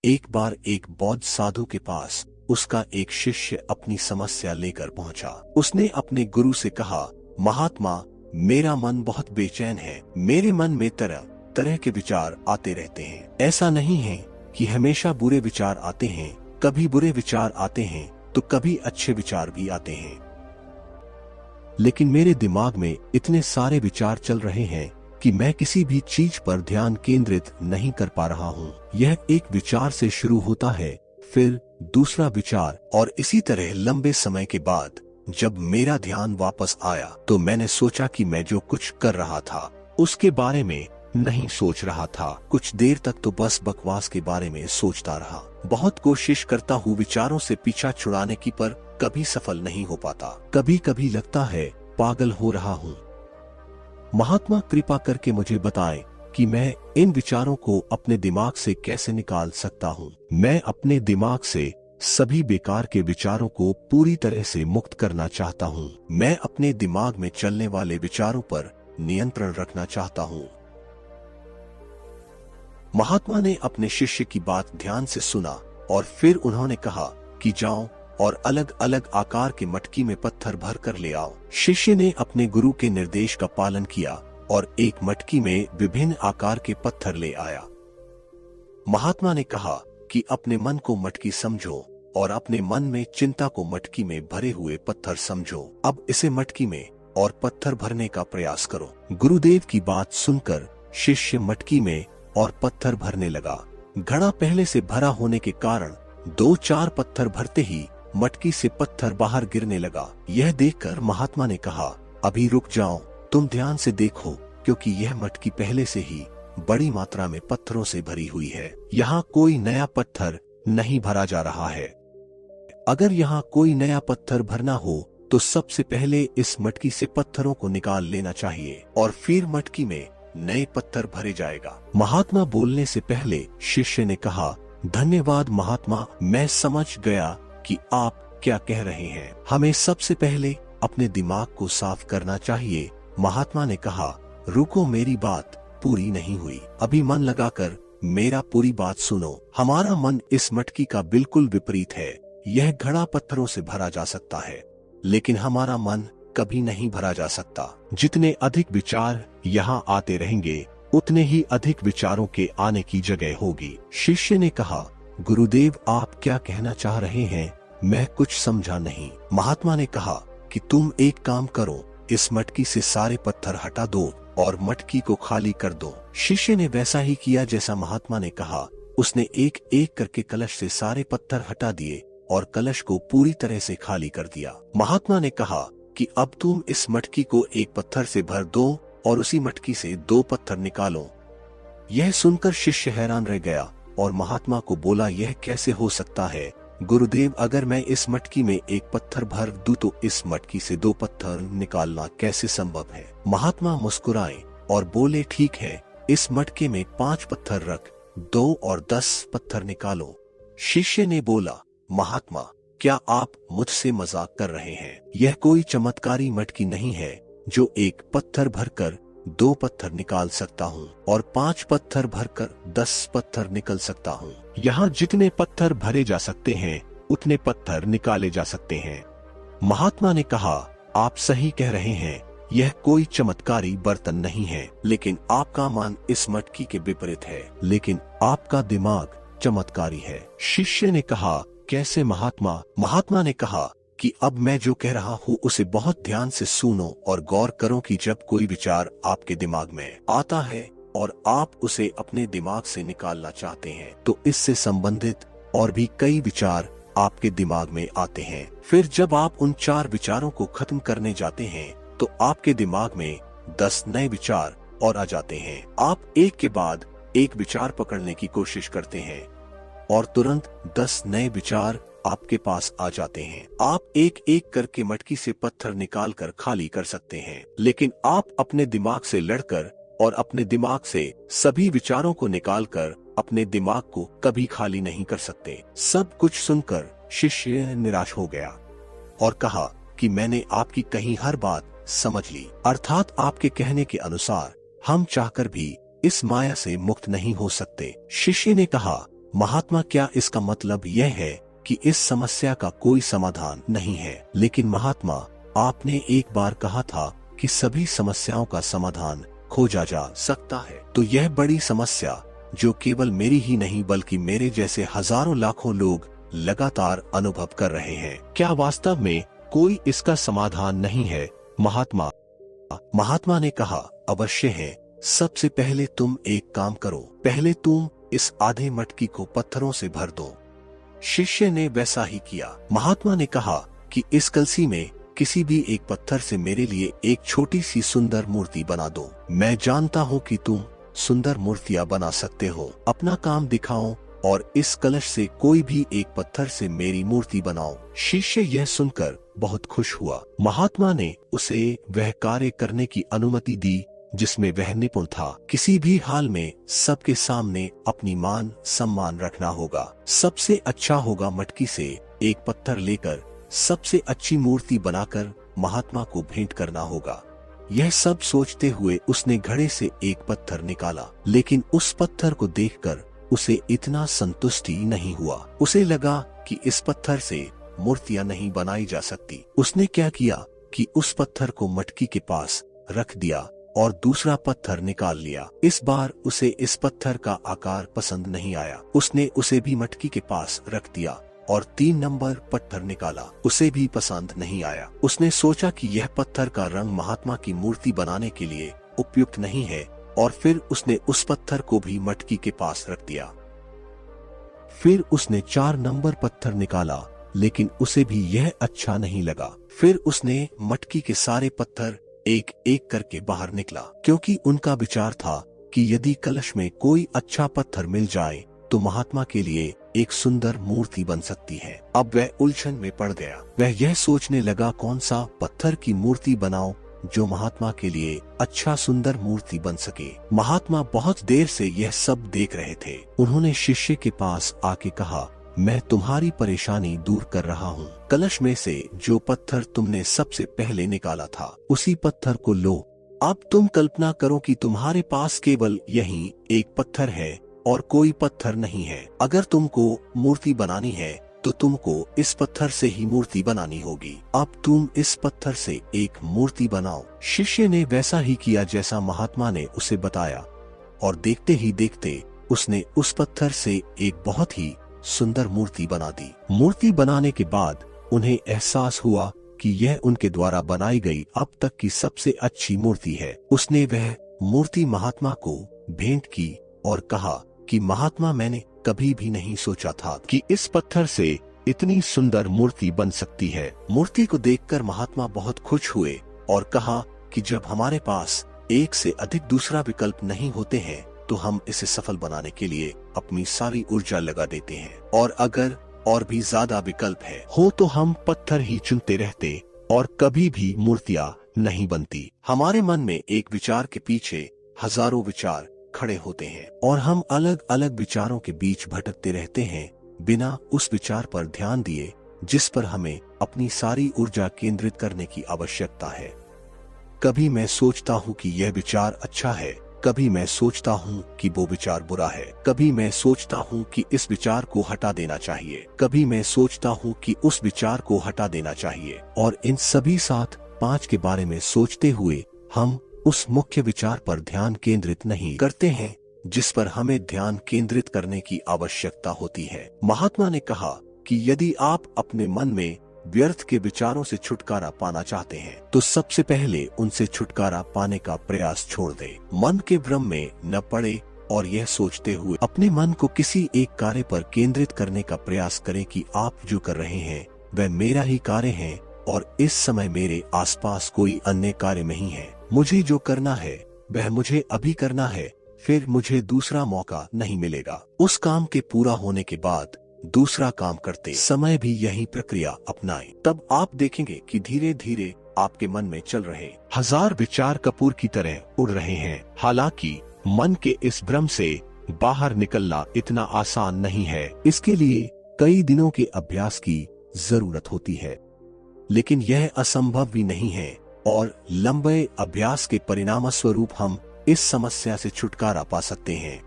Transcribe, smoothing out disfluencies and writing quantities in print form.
एक बार एक बौद्ध साधु के पास उसका एक शिष्य अपनी समस्या लेकर पहुंचा। उसने अपने गुरु से कहा, महात्मा, मेरा मन बहुत बेचैन है। मेरे मन में तरह तरह के विचार आते रहते हैं। ऐसा नहीं है कि हमेशा बुरे विचार आते हैं, कभी बुरे विचार आते हैं तो कभी अच्छे विचार भी आते हैं। लेकिन मेरे दिमाग में इतने सारे विचार चल रहे हैं कि मैं किसी भी चीज पर ध्यान केंद्रित नहीं कर पा रहा हूँ। यह एक विचार से शुरू होता है, फिर दूसरा विचार, और इसी तरह लंबे समय के बाद जब मेरा ध्यान वापस आया तो मैंने सोचा कि मैं जो कुछ कर रहा था उसके बारे में नहीं सोच रहा था। कुछ देर तक तो बस बकवास के बारे में सोचता रहा। बहुत कोशिश करता हूँ विचारों से पीछा छुड़ाने की, पर कभी सफल नहीं हो पाता। कभी कभी लगता है पागल हो रहा हूँ। महात्मा, कृपा करके मुझे बताएं कि मैं इन विचारों को अपने दिमाग से कैसे निकाल सकता हूँ। मैं अपने दिमाग से सभी बेकार के विचारों को पूरी तरह से मुक्त करना चाहता हूँ। मैं अपने दिमाग में चलने वाले विचारों पर नियंत्रण रखना चाहता हूँ। महात्मा ने अपने शिष्य की बात ध्यान से सुना और फिर उन्होंने कहा कि जाओ और अलग अलग आकार के मटकी में पत्थर भर कर ले आओ। शिष्य ने अपने गुरु के निर्देश का पालन किया और एक मटकी में विभिन्न आकार के पत्थर ले आया। महात्मा ने कहा कि अपने मन को मटकी समझो और अपने मन में चिंता को मटकी में भरे हुए पत्थर समझो। अब इसे मटकी में और पत्थर भरने का प्रयास करो। गुरुदेव की बात सुनकर शिष्य मटकी में और पत्थर भरने लगा। घड़ा पहले से भरा होने के कारण 2-4 पत्थर भरते ही मटकी से पत्थर बाहर गिरने लगा। यह देखकर महात्मा ने कहा, अभी रुक जाओ, तुम ध्यान से देखो, क्योंकि यह मटकी पहले से ही बड़ी मात्रा में पत्थरों से भरी हुई है। यहाँ कोई नया पत्थर नहीं भरा जा रहा है। अगर यहाँ कोई नया पत्थर भरना हो तो सबसे पहले इस मटकी से पत्थरों को निकाल लेना चाहिए और फिर मटकी में नए पत्थर भरे जाएगा। महात्मा बोलने से पहले शिष्य ने कहा, धन्यवाद महात्मा, मैं समझ गया कि आप क्या कह रहे हैं। हमें सबसे पहले अपने दिमाग को साफ करना चाहिए। महात्मा ने कहा, रुको, मेरी बात पूरी नहीं हुई। अभी मन लगाकर मेरा पूरी बात सुनो। हमारा मन इस मटकी का बिल्कुल विपरीत है। यह घड़ा पत्थरों से भरा जा सकता है, लेकिन हमारा मन कभी नहीं भरा जा सकता। जितने अधिक विचार यहाँ आते रहेंगे, उतने ही अधिक विचारों के आने की जगह होगी। शिष्य ने कहा, गुरुदेव, आप क्या कहना चाह रहे हैं? मैं कुछ समझा नहीं। महात्मा ने कहा कि तुम एक काम करो, इस मटकी से सारे पत्थर हटा दो और मटकी को खाली कर दो। शिष्य ने वैसा ही किया जैसा महात्मा ने कहा। उसने एक एक करके कलश से सारे पत्थर हटा दिए और कलश को पूरी तरह से खाली कर दिया। महात्मा ने कहा कि अब तुम इस मटकी को एक पत्थर से भर दो और उसी मटकी से 2 पत्थर निकालो। यह सुनकर शिष्य हैरान रह गया और महात्मा को बोला, यह कैसे हो सकता है गुरुदेव? अगर मैं इस मटकी में एक पत्थर भर दूं तो इस मटकी से 2 पत्थर निकालना कैसे संभव है? महात्मा मुस्कुराए और बोले, ठीक है, इस मटके में 5 पत्थर रख, 2 और 10 पत्थर निकालो। शिष्य ने बोला, महात्मा, क्या आप मुझसे मजाक कर रहे हैं? यह कोई चमत्कारी मटकी नहीं है जो एक पत्थर भरकर 2 पत्थर निकाल सकता हूँ और 5 पत्थर भरकर 10 पत्थर निकल सकता हूँ। यहाँ जितने पत्थर भरे जा सकते हैं उतने पत्थर निकाले जा सकते हैं। महात्मा ने कहा, आप सही कह रहे हैं, यह कोई चमत्कारी बर्तन नहीं है, लेकिन आपका मन इस मटकी के विपरीत है, लेकिन आपका दिमाग चमत्कारी है। शिष्य ने कहा, कैसे महात्मा? महात्मा ने कहा कि अब मैं जो कह रहा हूँ उसे बहुत ध्यान से सुनो और गौर करो कि जब कोई विचार आपके दिमाग में आता है और आप उसे अपने दिमाग से निकालना चाहते हैं, तो इससे संबंधित और भी कई विचार आपके दिमाग में आते हैं। फिर जब आप उन 4 विचारों को खत्म करने जाते हैं तो आपके दिमाग में 10 नए विचार और आ जाते हैं। आप एक के बाद एक विचार पकड़ने की कोशिश करते हैं और तुरंत 10 नए विचार आपके पास आ जाते हैं। आप एक एक करके मटकी से पत्थर निकाल कर खाली कर सकते हैं, लेकिन आप अपने दिमाग से लड़कर और अपने दिमाग से सभी विचारों को निकालकर अपने दिमाग को कभी खाली नहीं कर सकते। सब कुछ सुनकर शिष्य निराश हो गया और कहा कि मैंने आपकी कही हर बात समझ ली, अर्थात आपके कहने के अनुसार हम चाहकर भी इस माया से मुक्त नहीं हो सकते। शिष्य ने कहा, महात्मा, क्या इसका मतलब यह है कि इस समस्या का कोई समाधान नहीं है? लेकिन महात्मा, आपने एक बार कहा था कि सभी समस्याओं का समाधान खोजा जा सकता है। तो यह बड़ी समस्या जो केवल मेरी ही नहीं बल्कि मेरे जैसे हजारों लाखों लोग लगातार अनुभव कर रहे हैं, क्या वास्तव में कोई इसका समाधान नहीं है? महात्मा ने कहा, अवश्य है। सबसे पहले तुम एक काम करो, पहले तुम इस आधे मटकी को पत्थरों से भर दो। शिष्य ने वैसा ही किया। महात्मा ने कहा कि इस कलसी में किसी भी एक पत्थर से मेरे लिए एक छोटी सी सुंदर मूर्ति बना दो। मैं जानता हूँ कि तुम सुंदर मूर्तियाँ बना सकते हो। अपना काम दिखाओ और इस कलश से कोई भी एक पत्थर से मेरी मूर्ति बनाओ। शिष्य यह सुनकर बहुत खुश हुआ। महात्मा ने उसे वह कार्य करने की अनुमति दी जिसमें वह निपुण था। किसी भी हाल में सबके सामने अपनी मान सम्मान रखना होगा। सबसे अच्छा होगा मटकी से एक पत्थर लेकर सबसे अच्छी मूर्ति बनाकर महात्मा को भेंट करना होगा। यह सब सोचते हुए उसने घड़े से एक पत्थर निकाला, लेकिन उस पत्थर को देखकर उसे इतना संतुष्टि नहीं हुआ। उसे लगा कि इस पत्थर से मूर्तियां नहीं बनाई जा सकती। उसने क्या किया कि उस पत्थर को मटकी के पास रख दिया और दूसरा पत्थर निकाल लिया। इस बार उसे इस पत्थर का आकार पसंद नहीं आया। उसने उसे भी मटकी के पास रख दिया और 3 नंबर पत्थर निकाला, उसे भी पसंद नहीं आया। उसने सोचा कि यह पत्थर का रंग महात्मा की मूर्ति बनाने के लिए उपयुक्त नहीं है और फिर उसने उस पत्थर को भी मटकी के पास रख दिया। फिर उसने 4 नंबर पत्थर निकाला, लेकिन उसे भी यह अच्छा नहीं लगा। फिर उसने मटकी के सारे पत्थर एक एक करके बाहर निकला, क्योंकि उनका विचार था कि यदि कलश में कोई अच्छा पत्थर मिल जाए तो महात्मा के लिए एक सुंदर मूर्ति बन सकती है। अब वह उलझन में पड़ गया। वह यह सोचने लगा कौन सा पत्थर की मूर्ति बनाओ जो महात्मा के लिए अच्छा सुंदर मूर्ति बन सके। महात्मा बहुत देर से यह सब देख रहे थे। उन्होंने शिष्य के पास आके कहा, मैं तुम्हारी परेशानी दूर कर रहा हूँ। कलश में से जो पत्थर तुमने सबसे पहले निकाला था उसी पत्थर को लो। अब तुम कल्पना करो कि तुम्हारे पास केवल यही एक पत्थर है और कोई पत्थर नहीं है। अगर तुमको मूर्ति बनानी है तो तुमको इस पत्थर से ही मूर्ति बनानी होगी। अब तुम इस पत्थर से एक मूर्ति बनाओ। शिष्य ने वैसा ही किया जैसा महात्मा ने उसे बताया और देखते ही देखते उसने उस पत्थर से एक बहुत ही सुंदर मूर्ति बना दी। मूर्ति बनाने के बाद उन्हें एहसास हुआ कि यह उनके द्वारा बनाई गई अब तक की सबसे अच्छी मूर्ति है। उसने वह मूर्ति महात्मा को भेंट की और कहा कि महात्मा, मैंने कभी भी नहीं सोचा था कि इस पत्थर से इतनी सुंदर मूर्ति बन सकती है। मूर्ति को देखकर महात्मा बहुत खुश हुए और कहा कि जब हमारे पास एक से अधिक दूसरा विकल्प नहीं होते हैं तो हम इसे सफल बनाने के लिए अपनी सारी ऊर्जा लगा देते हैं, और अगर और भी ज्यादा विकल्प हो तो हम पत्थर ही चुनते रहते और कभी भी मूर्तियां नहीं बनती। हमारे मन में एक विचार के पीछे हजारों विचार खड़े होते हैं और हम अलग अलग विचारों के बीच भटकते रहते हैं बिना उस विचार पर ध्यान दिए जिस पर हमें अपनी सारी ऊर्जा केंद्रित करने की आवश्यकता है। कभी मैं सोचता हूँ कि यह विचार अच्छा है, कभी मैं सोचता हूँ कि वो विचार बुरा है, कभी मैं सोचता हूँ कि इस विचार को हटा देना चाहिए, कभी मैं सोचता हूँ कि उस विचार को हटा देना चाहिए, और इन सभी 7-5 के बारे में सोचते हुए हम उस मुख्य विचार पर ध्यान केंद्रित नहीं करते हैं जिस पर हमें ध्यान केंद्रित करने की आवश्यकता होती है। महात्मा ने कहा कि यदि आप अपने मन में व्यर्थ के विचारों से छुटकारा पाना चाहते हैं तो सबसे पहले उनसे छुटकारा पाने का प्रयास छोड़ दें। मन के भ्रम में न पड़े और यह सोचते हुए अपने मन को किसी एक कार्य पर केंद्रित करने का प्रयास करें कि आप जो कर रहे हैं वह मेरा ही कार्य है और इस समय मेरे आसपास कोई अन्य कार्य नहीं है। मुझे जो करना है वह मुझे अभी करना है, फिर मुझे दूसरा मौका नहीं मिलेगा। उस काम के पूरा होने के बाद दूसरा काम करते समय भी यही प्रक्रिया अपनाएं। तब आप देखेंगे कि धीरे धीरे आपके मन में चल रहे हजार विचार कपूर की तरह उड़ रहे हैं। हालांकि मन के इस भ्रम से बाहर निकलना इतना आसान नहीं है। इसके लिए कई दिनों के अभ्यास की जरूरत होती है, लेकिन यह असंभव भी नहीं है और लंबे अभ्यास के परिणाम स्वरूप हम इस समस्या से छुटकारा पा सकते हैं।